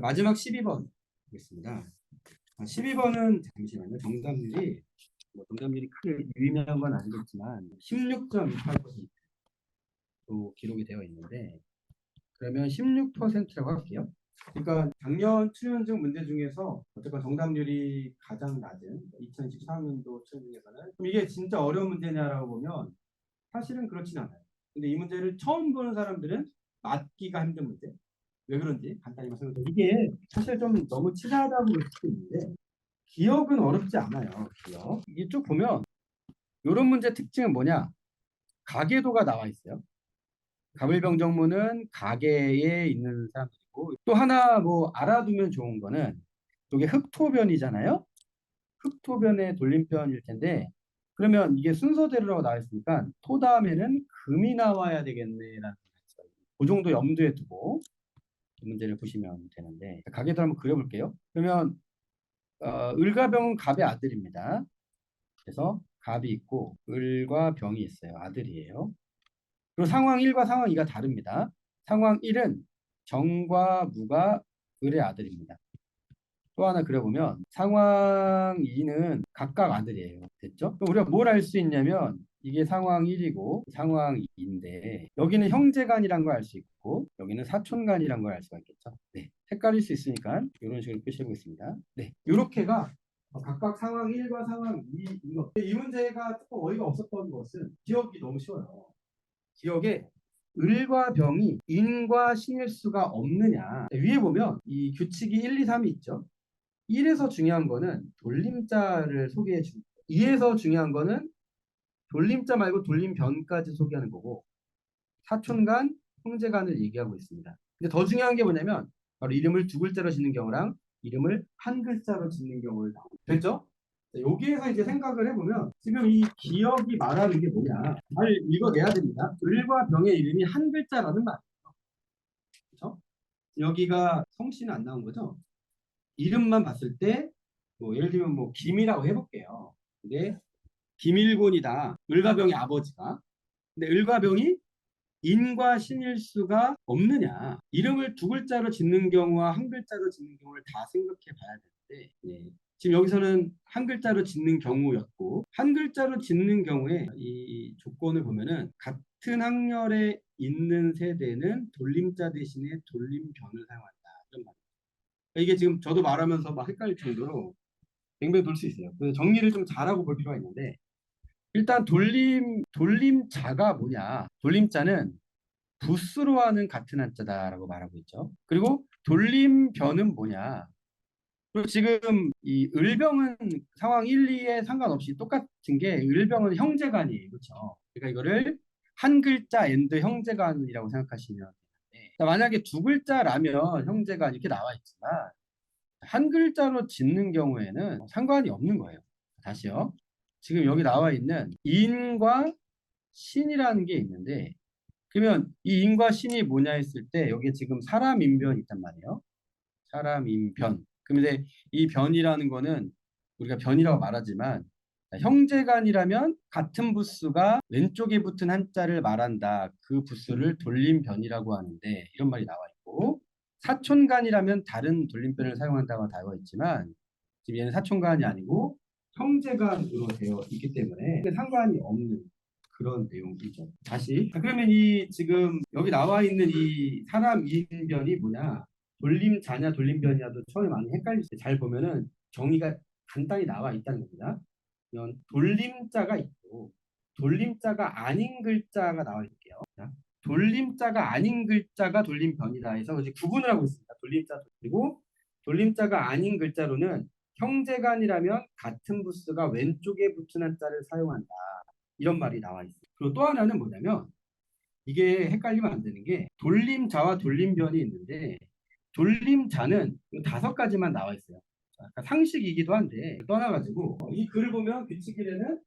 마지막 12번 보겠습니다. 12번은 잠시만요. 정답률이 정답률이 크게 유의미한 건 아니겠지만 16.28%로 기록이 되어 있는데, 그러면 16%라고 할게요. 그러니까 작년 출연증 문제 중에서 어쨌건 정답률이 가장 낮은 2014학년도 출연 중에서는, 그럼 이게 진짜 어려운 문제냐라고 보면 사실은 그렇진 않아요. 근데 이 문제를 처음 보는 사람들은 맞기가 힘든 문제. 왜 그런지 간단히 말씀드리면, 이게 사실 좀 너무 치사하다고 볼 수도 있는데 기억은 어렵지 않아요. 기억. 이게 쭉 보면 이런 문제 특징은 뭐냐? 가계도가 나와 있어요. 가물병정문은 가계에 있는 사람들이고, 또 하나 뭐 알아두면 좋은 거는 이게 흑토변이잖아요. 흑토변의 돌림편일 텐데, 그러면 이게 순서대로라고 나와 있으니까 토 다음에는 금이 나와야 되겠네라는, 그 정도 염두에 두고 문제를 보시면 되는데, 가계도 한번 그려볼게요. 그러면 을과 병은 갑의 아들입니다. 그래서 갑이 있고 을과 병이 있어요. 아들이에요. 그리고 상황 1과 상황 2가 다릅니다. 상황 1은 정과 무가 을의 아들입니다. 또 하나 그려보면 상황 2는 각각 아들이에요. 됐죠? 그럼 우리가 뭘 알 수 있냐면, 이게 상황 1이고 상황 2인데 여기는 형제간이란 걸 알 수 있고 여기는 사촌간이란 걸 알 수가 있겠죠. 네, 헷갈릴 수 있으니까 이런 식으로 표시해 보겠습니다. 네, 이렇게가 각각 상황 1과 상황 2인 것. 이 문제가 조금 어이가 없었던 것은 기억이 너무 쉬워요. 기억에 을과 병이 인과 신일 수가 없느냐. 위에 보면 이 규칙이 1, 2, 3이 있죠. 1에서 중요한 거는 돌림자를 소개해 줍니다. 2에서 중요한 거는 돌림자 말고 돌림변까지 소개하는 거고, 사촌간, 형제간을 얘기하고 있습니다. 근데 더 중요한 게 뭐냐면 바로 이름을 두 글자로 짓는 경우랑 이름을 한 글자로 짓는 경우를 나옵니다. 됐죠? 여기에서 이제 생각을 해보면 지금 이 기억이 말하는 게 뭐냐, 잘 읽어내야 됩니다. 을과 병의 이름이 한 글자라는 말이에요. 그렇죠? 여기가 성씨는 안 나온 거죠? 이름만 봤을 때 예를 들면 김이라고 해볼게요. 근데 김일곤이다. 을과병의 아버지가. 근데 을과병이 인과 신일 수가 없느냐. 이름을 두 글자로 짓는 경우와 한 글자로 짓는 경우를 다 생각해 봐야 되는데, 네. 지금 여기서는 한 글자로 짓는 경우였고, 한 글자로 짓는 경우에 이 조건을 보면은 같은 학렬에 있는 세대는 돌림자 대신에 돌림변을 사용한다. 이런 말. 이게 지금 저도 말하면서 막 헷갈릴 정도로 뱅뱅 돌 수 있어요. 그래서 정리를 좀 잘하고 볼 필요가 있는데, 일단 돌림자가 뭐냐? 돌림자는 부스로 하는 같은 한자다라고 말하고 있죠. 그리고 돌림변은 뭐냐? 그리고 지금 이 을병은 상황 1, 2에 상관없이 똑같은 게, 을병은 형제간이에요. 그렇죠? 그러니까 이거를 한 글자 엔드 형제간이라고 생각하시면 되는데, 만약에 두 글자라면 형제간 이렇게 나와 있지만 한 글자로 짓는 경우에는 상관이 없는 거예요. 다시요. 지금 여기 나와 있는 인과 신이라는 게 있는데, 그러면 이 인과 신이 뭐냐 했을 때 여기에 지금 사람 인변이 있단 말이에요. 사람 인변. 그런데 이 변이라는 거는 우리가 변이라고 말하지만, 형제간이라면 같은 부수가 왼쪽에 붙은 한자를 말한다. 그 부수를 돌림변이라고 하는데, 이런 말이 나와 있고, 사촌간이라면 다른 돌림변을 사용한다고 되어 있지만 지금 얘는 사촌간이 아니고 형제간으로 되어 있기 때문에 상관이 없는 그런 내용이죠. 다시. 그러면 이 지금 여기 나와 있는 이 사람 인변이 뭐냐, 돌림자냐 돌림변이냐도 처음에 많이 헷갈릴 때 잘 보면은 정의가 간단히 나와 있다는 겁니다. 그러면 돌림자가 있고 돌림자가 아닌 글자가 나와 있게요. 돌림자가 아닌 글자가 돌림변이다 해서 이제 구분을 하고 있습니다. 돌림자. 그리고 돌림자가 아닌 글자로는 형제간이라면 같은 부수가 왼쪽에 붙은 한자를 사용한다. 이런 말이 나와 있어요. 그리고 또 하나는 뭐냐면, 이게 헷갈리면 안 되는 게 돌림자와 돌림변이 있는데, 돌림자는 5가지만 나와 있어요. 약간 상식이기도 한데 떠나가지고 이 글을 보면 규칙일에는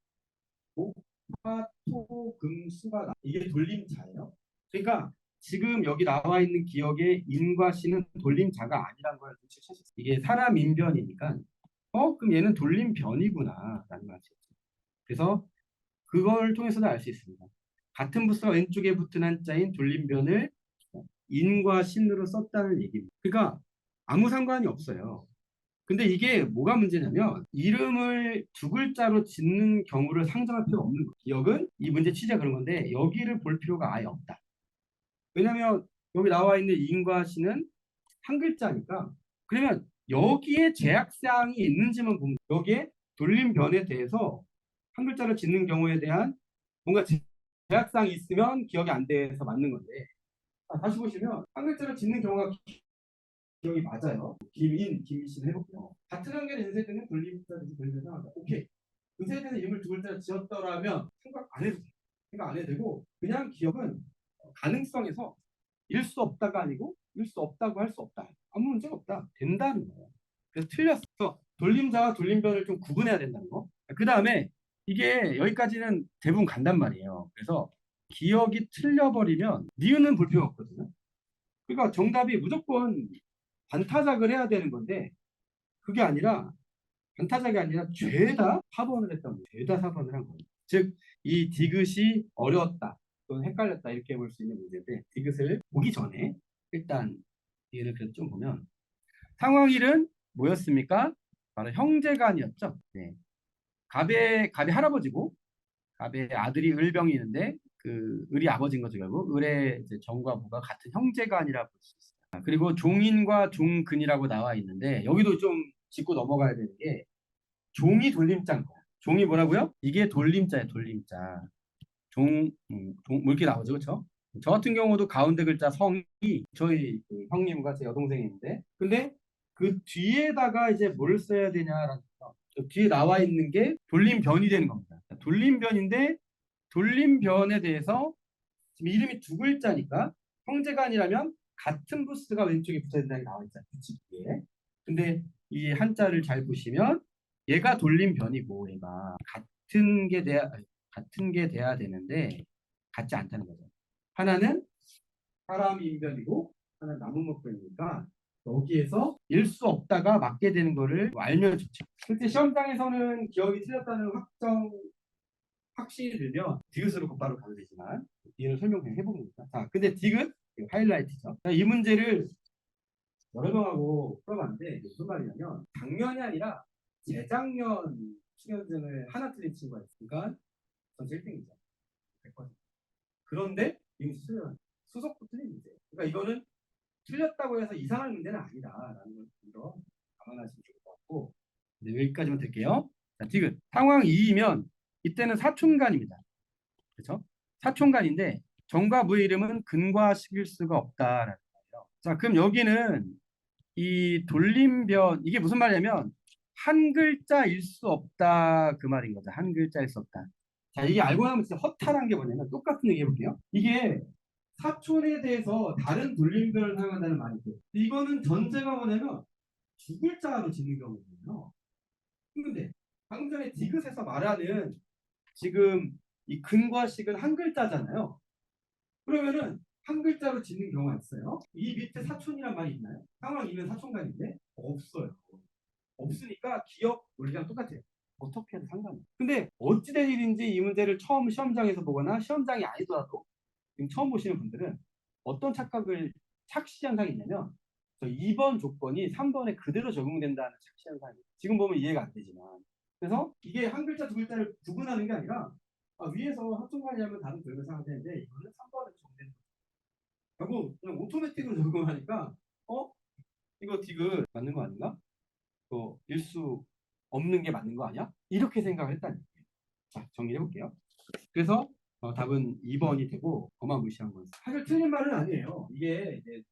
목, 화, 토, 금, 수가 이게 돌림자예요. 그러니까 지금 여기 나와 있는 기억의 인과 신은 돌림자가 아니란 걸 눈치채셨어요. 이게 사람 인변이니까 그럼 얘는 돌림변이구나 라는 말이죠. 그래서 그걸 통해서도 알 수 있습니다. 같은 부수가 왼쪽에 붙은 한자인 돌림변을 인과 신으로 썼다는 얘기입니다. 그러니까 아무 상관이 없어요. 근데 이게 뭐가 문제냐면 이름을 두 글자로 짓는 경우를 상정할 필요가 없는 거예요. 기억은 이 문제 취지가 그런 건데 여기를 볼 필요가 아예 없다. 왜냐면 여기 나와 있는 인과 시는 한 글자니까 그러면 여기에 제약사항이 있는지만 보면 여기에 돌림변에 대해서 한 글자를 짓는 경우에 대한 뭔가 제약사항이 있으면 기억이 안 돼서 맞는 건데 다시 보시면 한 글자를 짓는 경우가 기억이 맞아요. 김인 씨는 해볼게요. 같은 한계의 인쇄되는 돌림자든지 돌림자가 오케이. 인쇄되는 이름을 두 글자를 지었더라면 생각 안 해도 돼요. 생각 안 해도 되고 그냥 기억은 가능성에서 일 수 없다가 아니고 일 수 없다고 할 수 없다. 아무 문제가 없다. 된다는 거예요. 그래서 틀렸어. 돌림자와 돌림변을 좀 구분해야 된다는 거. 그 다음에 이게 여기까지는 대부분 간단 말이에요. 그래서 기억이 틀려버리면 니은은 볼 필요가 없거든요. 그러니까 정답이 무조건 반타작을 해야 되는 건데 그게 아니라 반타작이 아니라 죄다 4번을 했던 거예요. 죄다 4번을 한 거예요. 즉 이 디귿이 어려웠다 또는 헷갈렸다 이렇게 볼 수 있는 문제인데 디귿을 보기 전에 일단 얘를 그래도 좀 보면 상황 1은 뭐였습니까? 바로 형제간이었죠. 네. 갑의 할아버지고 갑의 아들이 을병이 있는데 그 을이 아버지인 거죠 결국 을의 이제 정과 부가 같은 형제간이라고 볼 수 있어요. 그리고 종인과 종근이라고 나와 있는데 여기도 좀 짚고 넘어가야 되는 게 종이 돌림자인 거야. 종이 뭐라고요? 이게 돌림자예요, 돌림자. 뭐 이렇게 나오죠, 그렇죠? 저 같은 경우도 가운데 글자 성이 저희 그 형님과 제 여동생인데, 근데 그 뒤에다가 이제 뭘 써야 되냐라는 거. 뒤에 나와 있는 게 돌림변이 되는 겁니다. 돌림변인데 돌림변에 대해서 지금 이름이 두 글자니까 형제간이라면 같은 부스가 왼쪽에 붙어야 된다는 게 나와 있잖아요. 규칙에. 근데 이 한자를 잘 보시면 얘가 돌림변이고 얘가 같은 게 돼야 되는데 같지 않다는 거죠. 하나는 사람 인변이고 하나는 나무 먹변이니까 여기에서 일 수 없다가 맞게 되는 거를 알면 좋죠. 실제 시험장에서는 기억이 틀렸다는 확신이 들면 디귿으로 곧바로 가도 되지만 뒤에는 설명 그냥 해봅니다. 자, 근데 디귿 하이라이트죠. 자, 이 문제를 여러 명하고 풀어봤는데 무슨 말이냐면 작년이 아니라 재작년 수련생을 하나 틀린 친구가 있으니까 전체 1등이죠. 100%. 그런데 이미 수석도 틀린 문제. 그러니까 이거는 틀렸다고 해서 이상한 문제는 아니다라는 걸 좀 감안하시면 좋을 것 같고 네, 여기까지만 드릴게요. 자, 디귿 상황 2이면 이때는 사촌간입니다. 그렇죠? 사촌간인데 정과 무의 이름은 근과 식일 수가 없다라는 거예요. 자, 그럼 여기는 이 돌림변 이게 무슨 말이냐면 한 글자일 수 없다 그 말인 거죠. 한 글자일 수 없다. 자, 이게 알고 나면 진짜 허탈한 게 뭐냐면 똑같은 얘기 해볼게요. 이게 사촌에 대해서 다른 돌림변을 사용한다는 말이죠. 이거는 전제가 뭐냐면 두 글자로 짓는 경우거든요. 근데 방금 전에 디귿에서 말하는 지금 이 근과 식은 한 글자잖아요. 그러면은 한 글자로 짓는 경우가 있어요. 이 밑에 사촌이란 말이 있나요? 상황이면 사촌간인데 없어요. 없으니까 기억 원리랑 똑같아요. 어떻게 해도 상관이 없어요. 근데 어찌된 일인지 이 문제를 처음 시험장에서 보거나 시험장이 아니더라도 지금 처음 보시는 분들은 어떤 착시 현상이 있냐면 2번 조건이 3번에 그대로 적용된다는 착시 현상이에요. 지금 보면 이해가 안 되지만 그래서 이게 한 글자 두 글자를 구분하는 게 아니라 위에서 합성관이 하면 다른 별을 사야 되는데 이거는 3번에 적용되는 거고 그냥 오토매틱으로 적용하니까 이거 디귿 맞는 거 아닌가? 일수 없는 게 맞는 거 아니야? 이렇게 생각을 했다는 거예요. 자, 정리해 볼게요. 그래서 답은 2번이 되고 거만 무시한 거예요. 사실 틀린 말은 아니에요. 이게 이제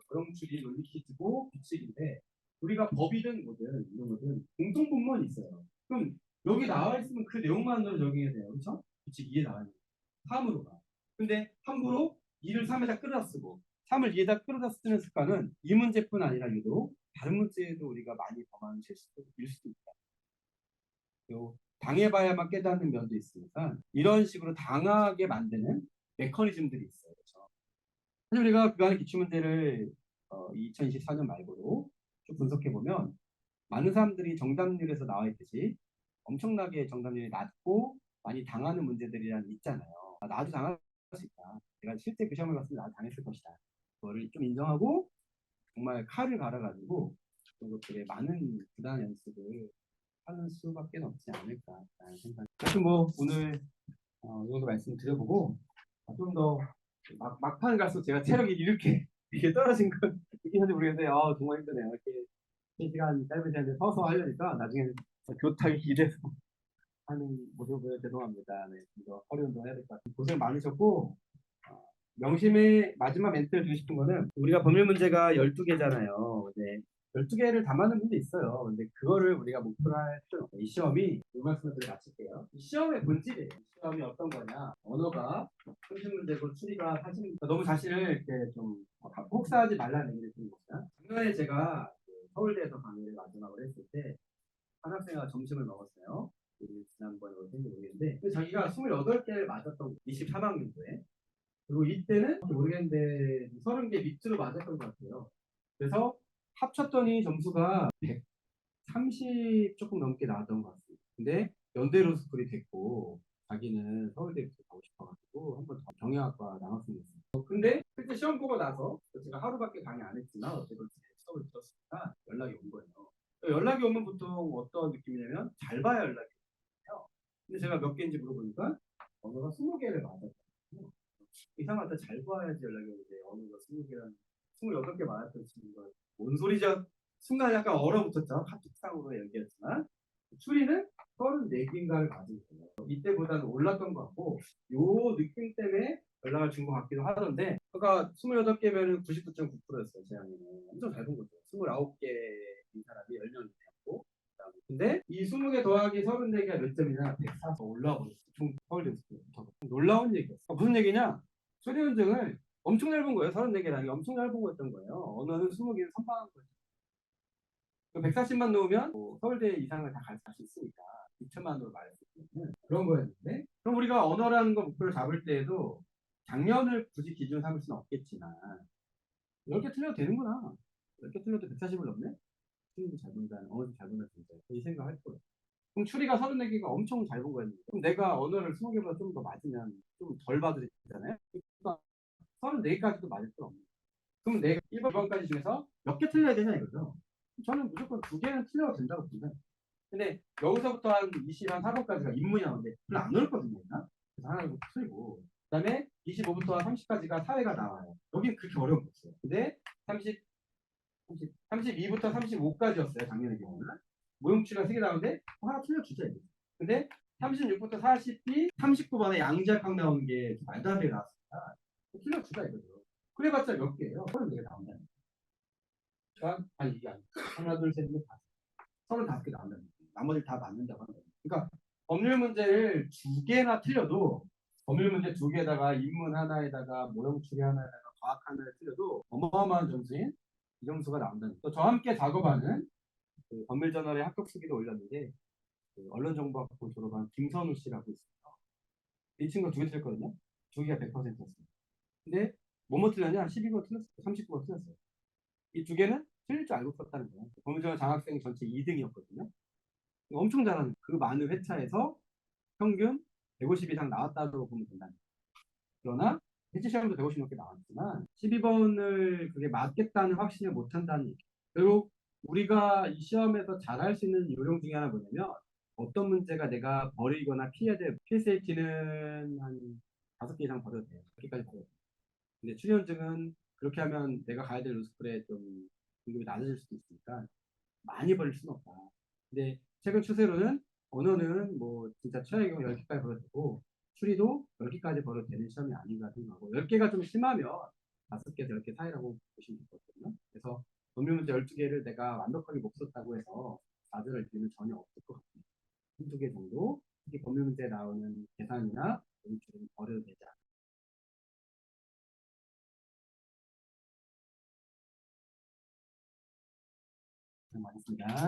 고용주의 논리 퀴즈고 규칙인데 우리가 법이든 뭐든 이런 거든 공통분모는 있어요. 그럼 여기 나와 있으면 그 내용만으로 적용해야 돼요. 그렇죠? 규칙 2에 나와 있는 3으로 가. 근데 함부로 2를 3에다 끌어다 쓰고 3을 2에다 끌어다 쓰는 습관은 이 문제뿐 아니라 유독 다른 문제에도 우리가 많이 범하는 실수일 수도 있다. 당해봐야만 깨닫는 면도 있으니까 이런 식으로 당하게 만드는 메커니즘들이 있어요. 그렇죠? 사실 우리가 그간의 기출문제를 2024년 말고도 쭉 분석해 보면 많은 사람들이 정답률에서 나와 있듯이 엄청나게 정답률이 낮고 많이 당하는 문제들이란 있잖아요. 나도 당할 수 있다. 내가 실제 그 시험을 봤으면 나도 당했을 것이다. 그거를 좀 인정하고 정말 칼을 갈아가지고 그런 것들에 많은 부단 연습을 하는 수밖에 없지 않을까라는 생각. 하여튼 뭐 오늘 이 정도 말씀드려보고 좀 더 막판 갈수록 제가 체력이 이렇게 떨어진 건 느끼는지 모르겠는데 정말 힘드네요. 이렇게 3시간 짧은 시간에 서서 하려니까 나중에 교탁이 길에서 하는 모습을 보여 죄송합니다. 네, 이거 허리 운동 해야 될 것 같아요. 고생 많으셨고 명심의 마지막 멘트를 드리고 싶은 거는 우리가 법률 문제가 12개잖아요. 네. 12개를 담아는 문제 있어요. 근데 그거를 우리가 목표로 할 필요는 없어요. 이 시험이 이 말씀을 드리고 마칠게요. 이 시험의 본질이에요. 이 시험이 어떤 거냐. 언어가 상식 문제고 추리가 사실 너무 자신을 이렇게 좀 혹사하지 말라는 얘기를 드립니다. 작년에 제가 그 서울대에서 강의를 마지막으로 했을 때 한 학생과 점심을 먹었어요. 지난번에 어딘지 모르겠는데 자기가 28개를 맞았던 거예요. 23학년도에. 그리고 이때는 모르겠는데 30개 밑으로 맞았던 것 같아요. 그래서 합쳤더니 점수가 130 조금 넘게 나왔던 것 같습니다. 근데 연대로 스쿨이 됐고 자기는 서울대부터 가고 싶어가지고 한번 더 경영학과 나왔으면 했어요. 근데 실제 시험 보고 나서 제가 하루밖에 강의 안 했지만 어쨌든 수업을 들었으니까 연락이 온 거예요. 연락이 오면 보통 어떤 느낌이냐면 잘 봐야 연락이 오거든요. 근데 제가 몇 개인지 물어보니까 언어가 20개를 맞았어요. 이상하다. 잘 봐야지 연락이 오는데 언어가 20개랑 28개 맞았던 친구가 뭔 소리죠? 순간 약간 얼어붙었죠. 카톡상으로 얘기했지만 추리는 34개인가를 맞은 거예요. 이때보다는 올랐던 것 같고 요 느낌 때문에 연락을 준 것 같기도 하던데 그러니까 28개면은 99.9%였어요. 제 학년은 엄청 잘 본 거죠. 29개인 사람이 10명이었고 근데 이 20개 더하기 34개가 몇 점이냐 104가 올라버렸어. 총 서울대 놀라운 얘기였어. 무슨 얘기냐? 수리 현증을 엄청 얇은 거예요. 34개라는 게 엄청 얇은 거였던 거예요. 언어는 20개를 선방한 거죠. 140만 놓으면 서울대 이상을 다 갈 수 있으니까 2천만으로 말할 수 있는 그런 거였는데 그럼 우리가 언어라는 거 목표를 잡을 때에도 작년을 굳이 기준 삼을 수는 없겠지만 10개 틀려도 되는구나. 10개 틀려도 140을 넘네? 추리도 잘 본다는 언어도 잘 본다는 진짜 이 생각할 거예요. 그럼 추리가 34개가 엄청 잘 본 거였는데 그럼 내가 언어를 20개보다 좀 더 맞으면 좀 덜 봐도 되잖아요. 그러니까 34개까지도 맞을 필요 없는 그럼 내가 1번, 2번까지 중에서 몇 개 틀려야 되냐 이거죠. 저는 무조건 2개는 틀려도 된다고 봅니다. 근데 여기서부터 한 20, 한 4번까지가 인문이 나오는데 별로 안 어렵거든요. 그래서 하나 틀리고 그다음에 25부터 30까지가 사회가 나와요. 여기 그렇게 어려운 거 없어요. 근데 32부터 35까지였어요. 작년의 경우는. 모형추가 3개 나오는데 하나 틀려주죠. 이제. 근데 36부터 40이 39번에 양자각 나오는 게 말도 안 되게 나왔습니다. 틀려주자 이거죠. 그래봤자 몇 개예요? 34개 나온다는 거죠. 아니 이게 아니고 하나 둘셋넷 다섯 35개 나온다는 거죠. 나머지 다 맞는다고 하는 거예요. 그러니까 법률 문제를 2개나 틀려도 법률 문제 2개에다가 인문 하나에다가 모형추리 하나에다가 과학 하나를 틀려도 어마어마한 점수인 이 점수가 나온다는 거죠. 저 함께 작업하는 그 법률저널에 합격 수기도 올렸는데 그 언론정보학부 졸업한 김선우 씨라고 있어요. 이 친구가 2개 틀렸거든요. 2개가 100%였어요. 근데 뭐뭐 틀렸냐? 12번 틀렸어요. 39번 틀렸어요. 이 2개는 틀릴 줄 알고 썼다는 거예요. 법률저널 장학생 전체 2등이었거든요. 엄청 잘하는 그 많은 회차에서 평균 150 이상 나왔다고 보면 된다는 거예요. 그러나 실제 시험도 150 넘게 나왔지만 12번을 그게 맞겠다는 확신을 못 한다는 얘기. 결국 우리가 이 시험에서 잘할 수 있는 요령 중에 하나 뭐냐면 어떤 문제가 내가 버리거나 피해야 될 PSAT는 한 5개 이상 버려도 돼요. 5개까지 버려도 돼요. 근데 출연증은 그렇게 하면 내가 가야 될 로스쿨에 좀 등급이 낮아질 수도 있으니까 많이 버릴 수는 없다. 근데 최근 추세로는 언어는 뭐 진짜 최악의 경우 10개까지 벌어도 되고 추리도 10개까지 벌어도 되는 시험이 아닌가 생각하고 10개가 좀 심하면 5개에서 10개 사이라고 보시면 되거든요. 그래서 법률 문제 12개를 내가 완벽하게 못 썼다고 해서 좌절할 필요는 전혀 없을 것 같아요. 한두 개 정도 특히 법률 문제에 나오는 계산이나 연출은 버려도 되지 않을까. 고생 많으습니다